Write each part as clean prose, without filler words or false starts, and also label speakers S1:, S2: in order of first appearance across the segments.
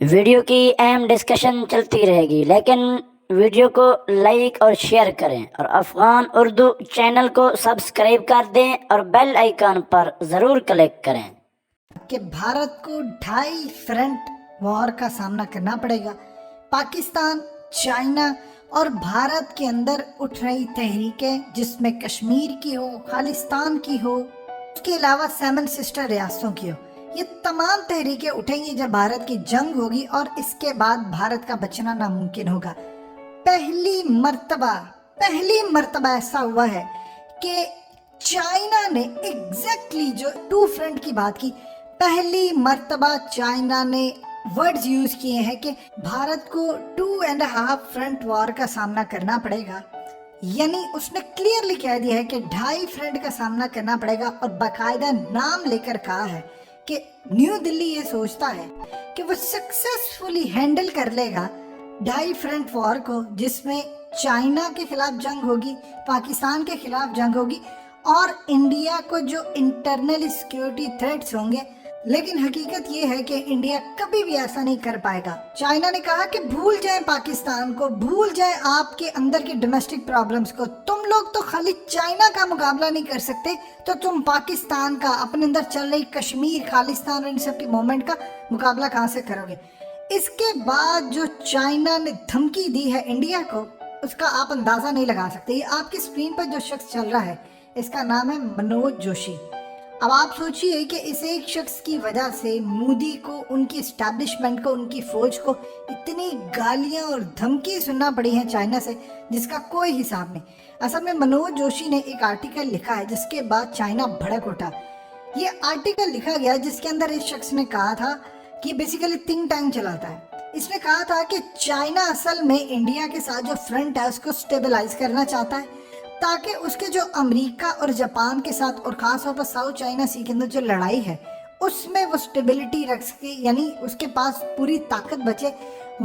S1: Video کی اہم discussion چلتی رہے گی، لیکن ویڈیو کو لائک اور شیئر کریں اور افغان اردو چینل کو سبسکرائب کر دیں اور بیل آئیکن پر ضرور کلک کریں
S2: کہ بھارت کو 2.5 فرنٹ وار کا سامنا کرنا پڑے گا۔ پاکستان، چائنا اور بھارت کے اندر اٹھ رہی تحریکیں، جس میں کشمیر کی ہو، خالستان کی ہو، اس کے علاوہ 7 سسٹر ریاستوں کی ہو، یہ تمام تحریکیں اٹھیں گی جب بھارت کی جنگ ہوگی اور اس کے بعد بھارت کا بچنا ناممکن ہوگا۔ پہلی مرتبہ ایسا ہوا ہے کہ چائنا نے ایگزیکٹلی جو 2 فرنٹ کی بات کی، پہلی مرتبہ چائنا نے ورڈز یوز کیے ہیں کہ بھارت کو 2.5 فرنٹ وار کا سامنا کرنا پڑے گا، یعنی اس نے کلیئرلی کہہ دیا ہے کہ 2.5 فرنٹ کا سامنا کرنا پڑے گا، اور باقاعدہ نام لے کر کہا ہے کہ نیو دلی یہ سوچتا ہے کہ وہ سکسیسفلی ہینڈل کر لے گا 2.5 فرنٹ وار کو، جس میں چائنا کے خلاف جنگ ہوگی، پاکستان کے خلاف جنگ ہوگی اور انڈیا کو جو انٹرنل سیکیورٹی تھریٹس ہوں گے۔ لیکن حقیقت یہ ہے کہ انڈیا کبھی بھی ایسا نہیں کر پائے گا۔ چائنا نے کہا کہ بھول جائیں پاکستان کو، بھول جائیں آپ کے اندر کی ڈومیسٹک پرابلمز کو، تم لوگ تو خالی چائنا کا مقابلہ نہیں کر سکتے، تو تم پاکستان کا، اپنے اندر چل رہی کشمیر، خالستان اور ان سب کی موومنٹ کا مقابلہ کہاں سے کرو گے؟ اس کے بعد جو چائنا نے دھمکی دی ہے انڈیا کو، اس کا آپ اندازہ نہیں لگا سکتے۔ یہ آپ کی اسکرین پر جو شخص چل رہا ہے، اس کا نام ہے منوج جوشی۔ اب آپ سوچئے کہ اس ایک شخص کی وجہ سے مودی کو، ان کی اسٹیبلشمنٹ کو، ان کی فوج کو اتنی گالیاں اور دھمکی سننا پڑی ہیں چائنا سے، جس کا کوئی حساب نہیں۔ اصل میں منوج جوشی نے ایک آرٹیکل لکھا ہے جس کے بعد چائنا بھڑک اٹھا۔ یہ آرٹیکل لکھا گیا جس کے اندر اس شخص نے کہا تھا کہ بیسیکلی تھنک ٹینک چلاتا ہے۔ اس نے کہا تھا کہ چائنا اصل میں انڈیا کے ساتھ جو فرنٹ ہے اس کو سٹیبلائز کرنا چاہتا ہے، تاکہ اس کے جو امریکہ اور جاپان کے ساتھ اور خاص طور پر ساؤتھ چائنا سی کے اندر جو لڑائی ہے اس میں وہ سٹیبلٹی رکھ سکے، یعنی اس کے پاس پوری طاقت بچے،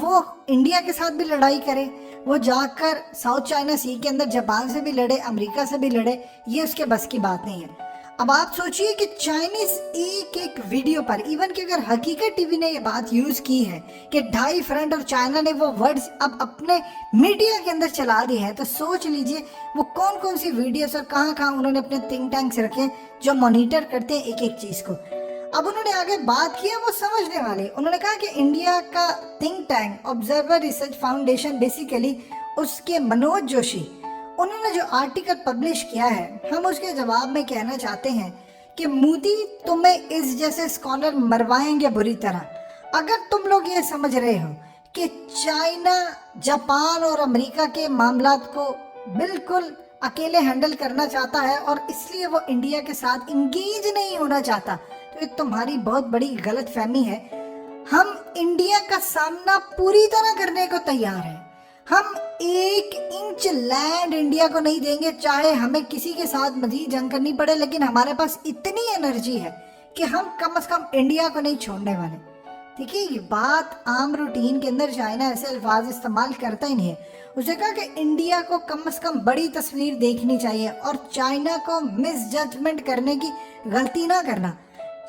S2: وہ انڈیا کے ساتھ بھی لڑائی کرے، وہ جا کر ساؤتھ چائنا سی کے اندر جاپان سے بھی لڑے، امریکہ سے بھی لڑے، یہ اس کے بس کی بات نہیں ہے۔ اب آپ سوچئے کہ چائنیز ایک ویڈیو پر، ایون کہ اگر حقیقت ٹی وی نے یہ بات یوز کی ہے کہ 2.5 فرنٹ، اور چائنا نے وہ ورڈز اب اپنے میڈیا کے اندر چلا دی ہے، تو سوچ لیجئے وہ کون سی ویڈیوز اور کہاں انہوں نے اپنے تھنک ٹینکس رکھے جو مانیٹر کرتے ہیں ایک چیز کو۔ اب انہوں نے آگے بات کیا وہ سمجھنے والے، انہوں نے کہا کہ انڈیا کا think tank observer research foundation, basically اس کے منوج جوشی، انہوں نے جو آرٹیکل پبلش کیا ہے، ہم اس کے جواب میں کہنا چاہتے ہیں کہ مودی تمہیں اس جیسے اسکالر مروائیں گے بری طرح۔ اگر تم لوگ یہ سمجھ رہے ہو کہ چائنا، جاپان اور امریکہ کے معاملات کو بالکل اکیلے ہینڈل کرنا چاہتا ہے اور اس لیے وہ انڈیا کے ساتھ انگیج نہیں ہونا چاہتا، تو یہ تمہاری بہت بڑی غلط فہمی ہے۔ ہم انڈیا کا سامنا پوری طرح کرنے کو تیار ہیں، ہم 1 انچ لینڈ انڈیا کو نہیں دیں گے، چاہے ہمیں کسی کے ساتھ مزید جنگ کرنی پڑے، لیکن ہمارے پاس اتنی انرجی ہے کہ ہم کم از کم انڈیا کو نہیں چھوڑنے والے۔ دیکھیے یہ بات عام روٹین کے اندر چائنا ایسے الفاظ استعمال کرتا ہی نہیں ہے۔ اس نے کہا کہ انڈیا کو کم از کم بڑی تصویر دیکھنی چاہیے اور چائنا کو مس ججمنٹ کرنے کی غلطی نہ کرنا۔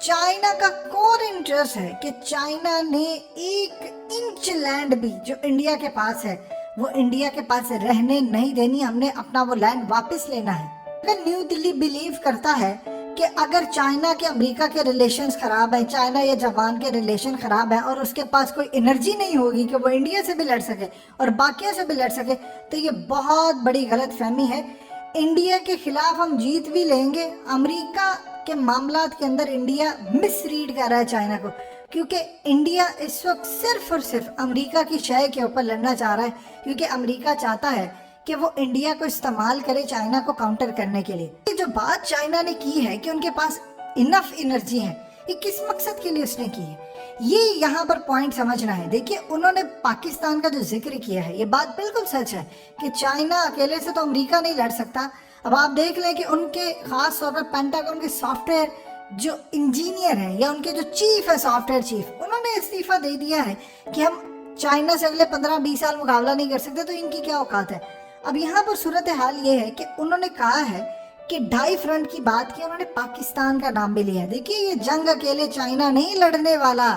S2: چائنا کا کور انٹرسٹ ہے کہ چائنا نے 1 انچ لینڈ بھی جو انڈیا کے پاس ہے وہ انڈیا کے پاس رہنے نہیں دینی، ہم نے اپنا وہ لینڈ واپس لینا ہے۔ اگر نیو دلی بیلیو کرتا ہے کہ اگر چائنا کے امریکہ کے ریلیشنز خراب ہیں، چائنا یا جاپان کے ریلیشن خراب ہیں اور اس کے پاس کوئی انرجی نہیں ہوگی کہ وہ انڈیا سے بھی لڑ سکے اور باقیوں سے بھی لڑ سکے، تو یہ بہت بڑی غلط فہمی ہے۔ انڈیا کے خلاف ہم جیت بھی لیں گے، امریکہ کے معاملات کے اندر انڈیا مس ریڈ کر رہا ہے چائنا کو، کیونکہ انڈیا اس وقت صرف اور صرف امریکہ کی شے کے اوپر لڑنا چاہ رہا ہے، کیونکہ امریکہ چاہتا ہے کہ وہ انڈیا کو استعمال کرے چائنا کو کاؤنٹر کرنے کے لیے۔ یہ جو بات چائنا نے کی ہے کہ ان کے پاس انف انرجی ہے، یہ کس مقصد کے لیے اس نے کی ہے، یہ یہاں پر پوائنٹ سمجھنا ہے۔ دیکھیے انہوں نے پاکستان کا جو ذکر کیا ہے، یہ بات بالکل سچ ہے کہ چائنا اکیلے سے تو امریکہ نہیں لڑ سکتا۔ اب آپ دیکھ لیں کہ ان کے خاص طور پر پینٹاگون کے سافٹ ویئر جو انجینئر ہیں یا ان کے جو چیف ہے، سافٹ ویئر چیف، انہوں نے استعفیٰ دے دیا ہے کہ ہم چائنا سے اگلے 15-20 سال مقابلہ نہیں کر سکتے، تو ان کی کیا اوقات ہے۔ اب یہاں پر صورتحال یہ ہے کہ انہوں نے کہا ہے کہ 2.5 فرنٹ کی بات کی، انہوں نے پاکستان کا نام بھی لیا ہے۔ دیکھیے یہ جنگ اکیلے چائنا نہیں لڑنے والا،